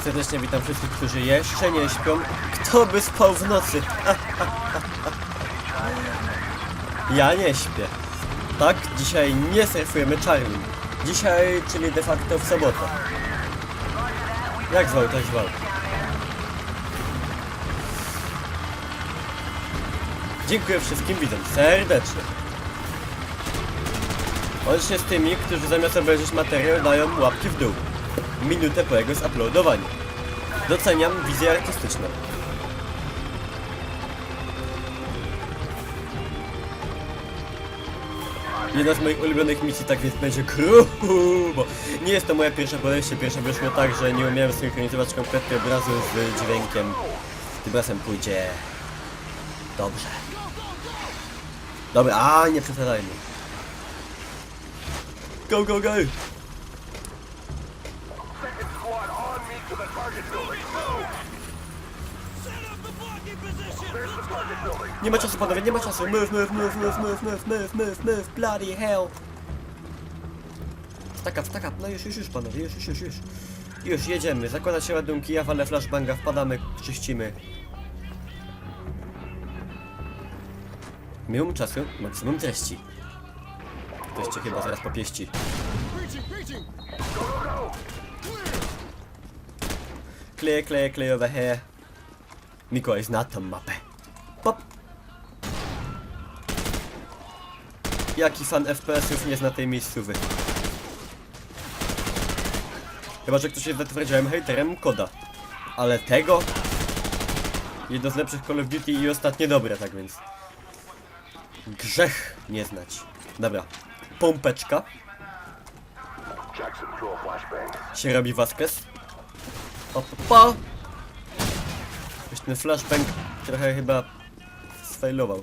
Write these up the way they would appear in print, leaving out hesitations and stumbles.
Serdecznie witam wszystkich, którzy jeszcze nie śpią. Kto by spał w nocy? Ja nie śpię. Tak, dzisiaj nie surfujemy czarnym. Dzisiaj, czyli de facto w sobotę. Jak zwał, tak zwał. Dziękuję wszystkim widzom serdecznie. Łącznie z tymi, którzy zamiast obejrzeć materiał dają łapki w dół. Minutę po jego zuploadowaniu. Doceniam wizję artystyczną. Jedna z moich ulubionych misji, tak więc będzie bo nie jest to moja pierwsza podejście. Pierwsza wyszło tak, że nie umiałem synchronizować kompletnie obrazu z dźwiękiem. Tym razem pójdzie dobrze. Dobra, nie przesadzajmy. Go, go, go! Nie ma czasu, panowie, nie ma czasu. Move, bloody hell. Stack up, no już, panowie, już. Już, jedziemy, zakładać się ładunki, ja walę flashbanga, wpadamy, czyścimy. Minimum czasu, maksimum treści. Ktoś cię chyba zaraz popieści. Clear over here. Miko jest na tą mapę. Pop. Jaki fan FPS-ów nie zna tej miejscowy? Chyba, że ktoś jest zatwierdziłem hejterem koda. Ale tego? Jedno z lepszych Call of Duty i ostatnie dobre, tak więc. Grzech nie znać. Dobra. Pompeczka. Się robi Vasquez. Opa. Już ten flashbang trochę chyba sfailował.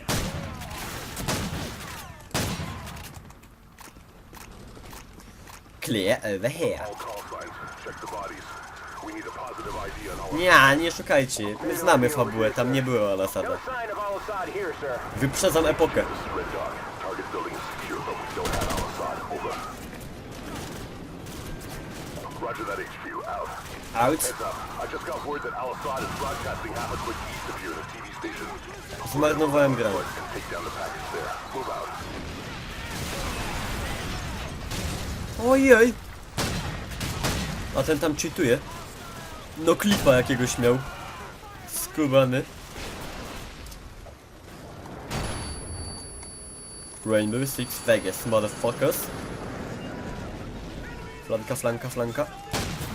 Clear over here. Nie szukajcie. My znamy fabułę, tam nie było Al-Asada. Wyprzedzam epokę. Out. Zmarnowałem grę. Ojej! A ten tam cheatuje. No klipa jakiegoś miał. Skubany. Rainbow Six Vegas, motherfuckers. Flanka.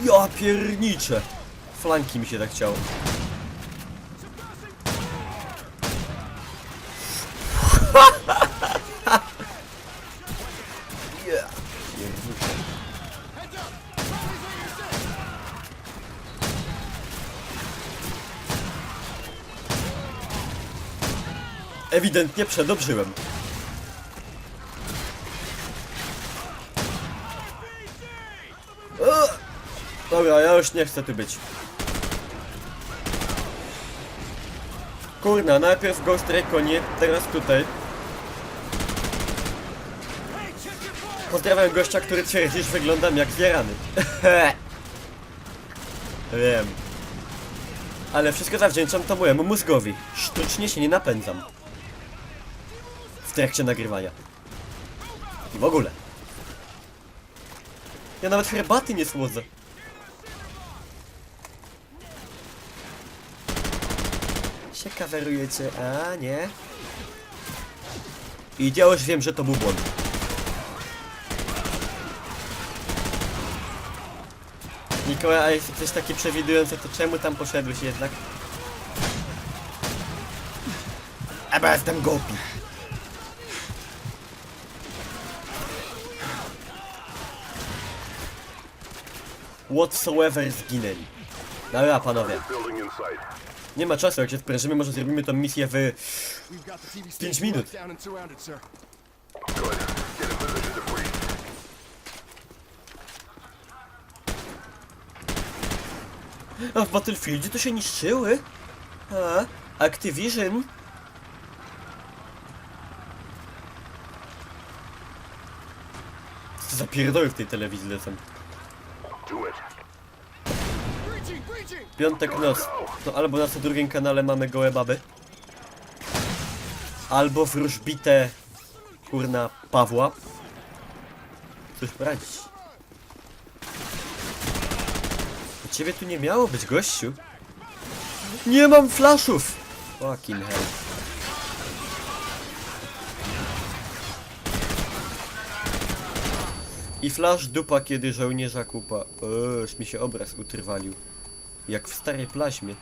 Ja pierniczę! Flanki mi się tak chciało. Yeah. Ewidentnie przedobrzyłem. Dobra, ja już nie chcę tu być. Kurna, najpierw Ghost Recon, nie, teraz tutaj. Pozdrawiam gościa, który twierdzi, że wyglądam jak zjarany. Wiem. Ale wszystko zawdzięczam to mojemu mózgowi. Sztucznie się nie napędzam. W trakcie nagrywania. I w ogóle. Ja nawet herbaty nie słodzę. Się kawerujecie, a nie? I ja już wiem, że to był błąd. Mikołaj, a jeśli coś taki przewidujący, to czemu tam poszedłeś jednak? A bo jestem głupi. Whatsoever zginęli. Dobra, panowie. Nie ma czasu, jak się sprężymy, może zrobimy tą misję w 5 minut. A w Battlefieldzie to się niszczyły? A, Activision? Co za pierdoły w tej telewizji lecą? Piątek noc. No albo na co drugim kanale mamy gołe baby. Albo wróżbitę kurna Pawła. Cóż poradzić. U ciebie tu nie miało być, gościu. Nie mam flaszów! Fucking hell. I flash dupa, kiedy żołnierza kupa. Już mi się obraz utrwalił. Jak w starej plaźmie.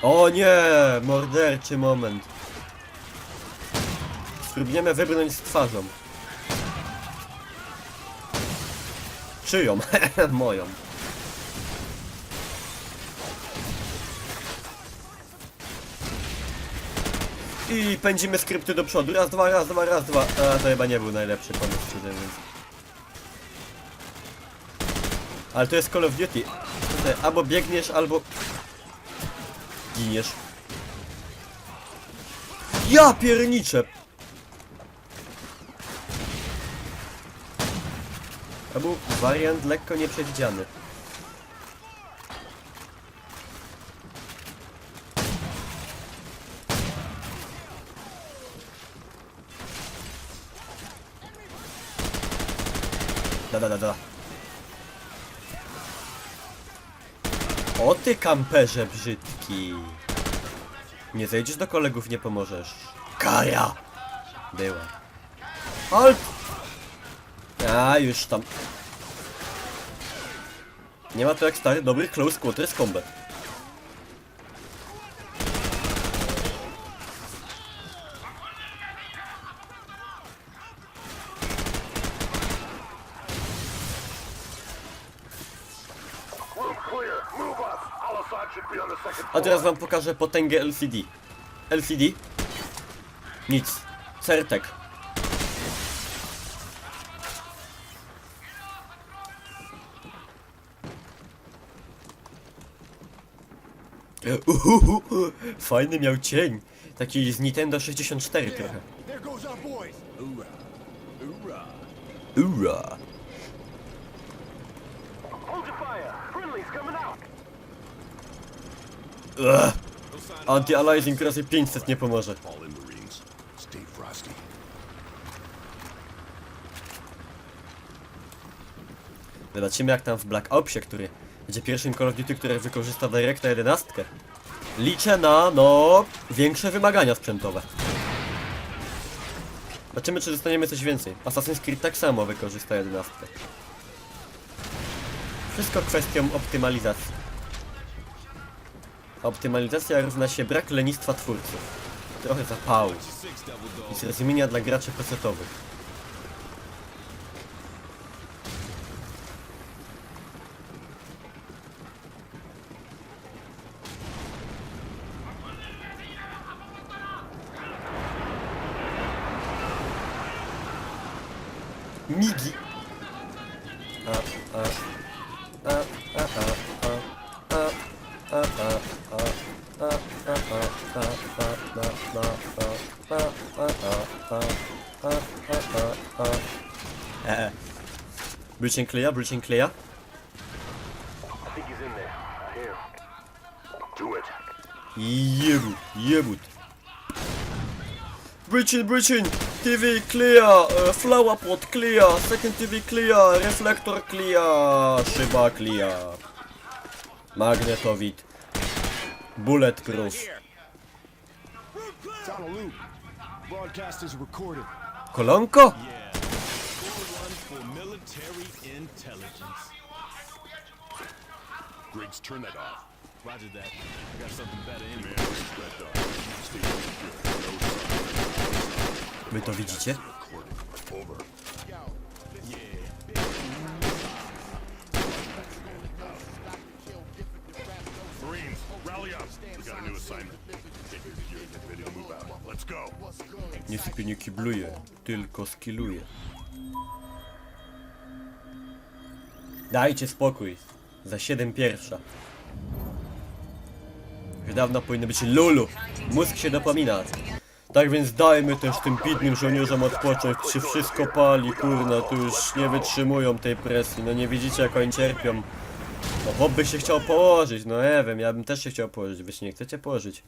O nie! Morderczy moment. Spróbujemy wybrnąć z twarzą. Czyją? Moją. I pędzimy skrypty do przodu. Raz, dwa, raz, dwa, raz, dwa. A to chyba nie był najlepszy pomysł, szczerze mówiąc. Ale to jest Call of Duty. Tutaj albo biegniesz, albo giniesz. Ja pierniczę! To był wariant lekko nieprzewidziany. Da. O ty kamperze brzydki. Nie zejdziesz do kolegów, nie pomożesz. Kara! Była. Halt! A już tam. Nie ma to jak stary, dobry close quarters combat. A teraz wam pokażę potęgę LCD. LCD? Nic. Certek. Fajny miał cień. Taki z Nintendo 64 trochę. Ura. Anti-aliasing razy 500 nie pomoże. Zobaczymy jak tam w Black Opsie, który będzie pierwszym Call of Duty, który wykorzysta Directa 11. Liczę na, no, większe wymagania sprzętowe. Zobaczymy czy dostaniemy coś więcej. Assassin's Creed tak samo wykorzysta 11. Wszystko kwestią optymalizacji. Optymalizacja równa się brak lenistwa twórców. Trochę zapału. I zrozumienia dla graczy pecetowych. Migi. Breaching clear, breaching clear. Jebut. Breaching, TV clear, flower pot clear, second TV clear, reflector clear, szyba clear. Magnetowid. Bulletproof. Kolonko? Griggs, turn that off. Roger that. I got something better anyway. Wy to widzicie? Over. Marines, rally up. We got a new assignment. Get your gear and get ready to move out. Let's go. Nie sypie, nie kibluje, tylko skilluje. Dajcie spokój. Za 7 pierwsza. Już dawno powinno być Lulu. Mózg się dopomina. Tak więc dajmy też tym biednym żołnierzom odpocząć, tu się wszystko pali, kurna, tu już nie wytrzymują tej presji, no nie widzicie jak oni cierpią. No chłop by się chciał położyć, no nie wiem, ja bym też się chciał położyć, wy się nie chcecie położyć.